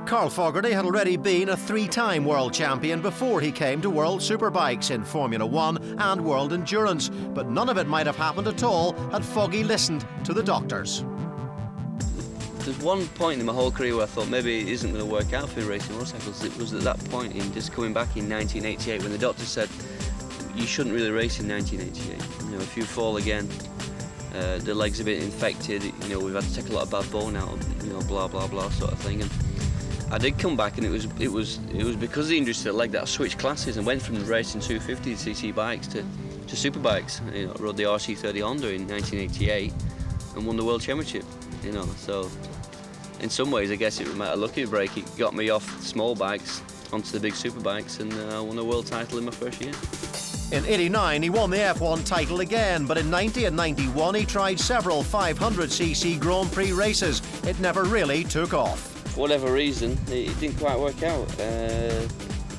Carl Fogarty had already been a three-time world champion before he came to World Superbikes in Formula 1 and World Endurance, but none of it might have happened at all had Foggy listened to the doctors. There's one point in my whole career where I thought maybe it isn't going to work out for racing motorcycles. It was at that point, in just coming back in 1988, when the doctor said, you shouldn't really race in 1988. You know, if you fall again, the leg's a bit infected, you know, we've had to take a lot of bad bone out, you know, blah, blah, blah sort of thing. And I did come back, and it was because of the injury to the leg that I switched classes and went from racing 250cc bikes to superbikes. You know, I rode the RC30 Honda in 1988 and won the World Championship, you know, so in some ways I guess it was a lucky break. It got me off small bikes onto the big superbikes, and I won a world title in my first year. In '89 he won the F1 title again, but in '90 and '91 he tried several 500cc Grand Prix races. It never really took off. For whatever reason, it didn't quite work out.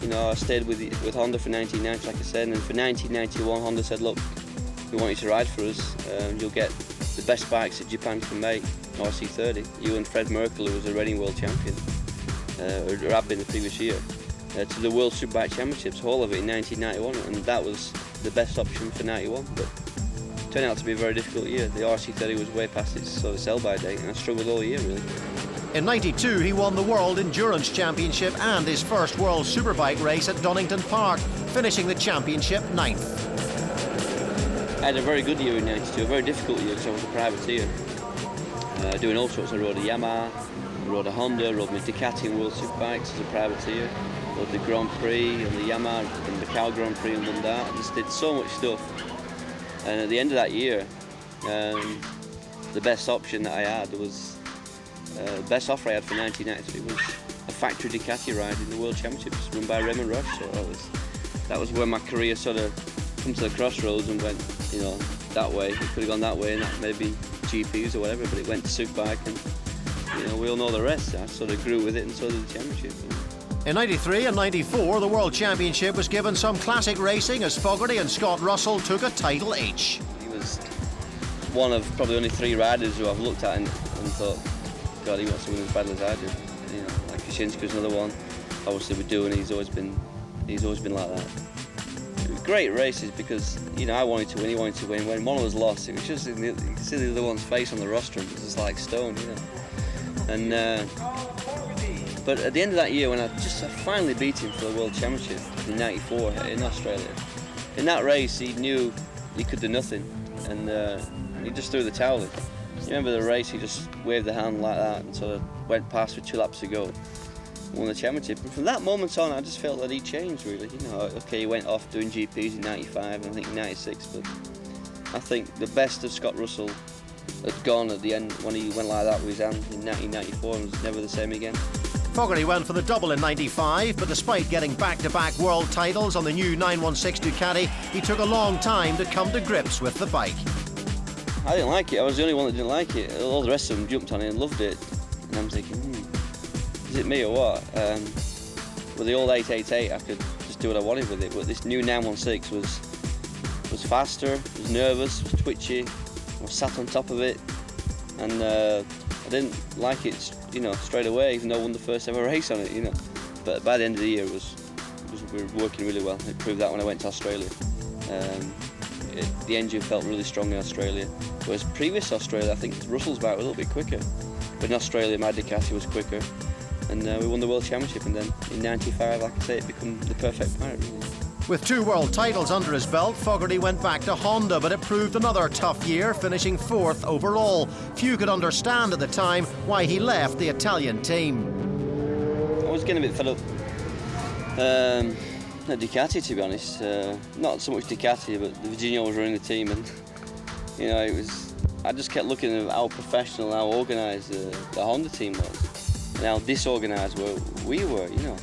You know, I stayed with Honda for 1990, like I said, and for 1991 Honda said, look, we want you to ride for us. You'll get the best bikes that Japan can make, RC30. You and Fred Merkel, who was a reigning world champion, or had been the previous year, to the World Superbike Championships, all of it in 1991, and that was the best option for 91. But it turned out to be a very difficult year. The RC30 was way past its sort of sell-by date, and I struggled all year, really. In '92 he won the World Endurance Championship and his first World Superbike race at Donington Park, finishing the championship 9th. I had a very good year in '92, a very difficult year because I was a privateer. Doing all sorts. I rode a Yamaha, I rode a Honda, rode my Ducati in World Superbikes as a privateer, rode the Grand Prix and the Yamaha and the Cal Grand Prix and won that. I just did so much stuff. And at the end of that year, the best option that I had was, the best offer I had for 1993 was a factory Ducati ride in the World Championships run by Raymond Roche. So that was where my career sort of come to the crossroads and went, you know, that way. It could have gone that way and that maybe GPs or whatever, but it went to Superbike, and you know, we all know the rest. I sort of grew with it, and so did the championship. In '93 and '94 the World Championship was given some classic racing as Fogarty and Scott Russell took a title each. He was one of probably only 3 riders who I've looked at and thought, God, he wants to win as badly as I do. You know, like Kaczynski's another one. Obviously with Doing, he's always been like that. Great races because, you know, I wanted to win, he wanted to win. When one of us lost, it was just, you could see the other one's face on the rostrum. It was just like stone, you know. And but at the end of that year, when I finally beat him for the World Championship in '94 in Australia, in that race he knew he could do nothing, and he just threw the towel in. You remember the race? He just waved the hand like that and sort of went past with 2 laps to go. Won the championship, and from that moment on I just felt that he changed really. You know, okay, he went off doing GPs in '95 and I think in '96, but I think the best of Scott Russell had gone at the end when he went like that with his hand in 1994 and was never the same again. Fogarty went for the double in '95, but despite getting back-to-back world titles on the new 916 Ducati, he took a long time to come to grips with the bike. I didn't like it. I was the only one that didn't like it. All the rest of them jumped on it and loved it, and I'm thinking, is it me or what? With the old 888, I could just do what I wanted with it, but this new 916 was faster, was nervous, was twitchy. I was sat on top of it, and I didn't like it, you know, straight away, even though I won the first ever race on it, you know. But by the end of the year, we were working really well. It proved that when I went to Australia. The engine felt really strong in Australia, whereas previous Australia, I think Russell's bike was a little bit quicker. But in Australia, my Ducati was quicker. And we won the World Championship, and then in '95, like I say, it became the perfect bike, really. With 2 world titles under his belt, Fogarty went back to Honda, but it proved another tough year, finishing 4th overall. Few could understand at the time why he left the Italian team. I was getting a bit fed up at Ducati, to be honest. Not so much Ducati, but the Virginia was running the team, and you know, I just kept looking at how professional, how organised the Honda team was. And how disorganised we were, you know.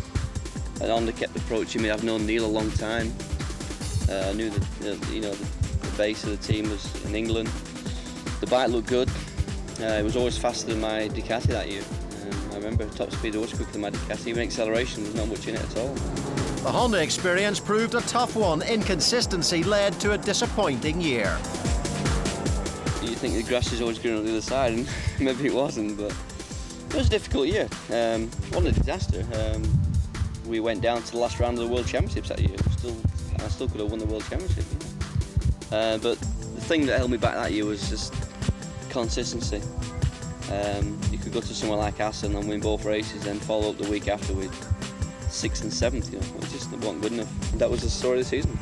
And Honda kept approaching me. I've known Neil a long time. I knew that you know, the base of the team was in England. The bike looked good. It was always faster than my Ducati that year. I remember top speed was quicker than my Ducati. Even acceleration was not much in it at all. The Honda experience proved a tough one. Inconsistency led to a disappointing year. You think the grass is always green on the other side, and maybe it wasn't, but It was a difficult year. Wasn't a disaster. We went down to the last round of the World Championships that year. I still could have won the World Championship. But the thing that held me back that year was just consistency. You could go to somewhere like Assen and win both races and follow up the week after with 6th and 7th. It just wasn't good enough. That was the story of the season.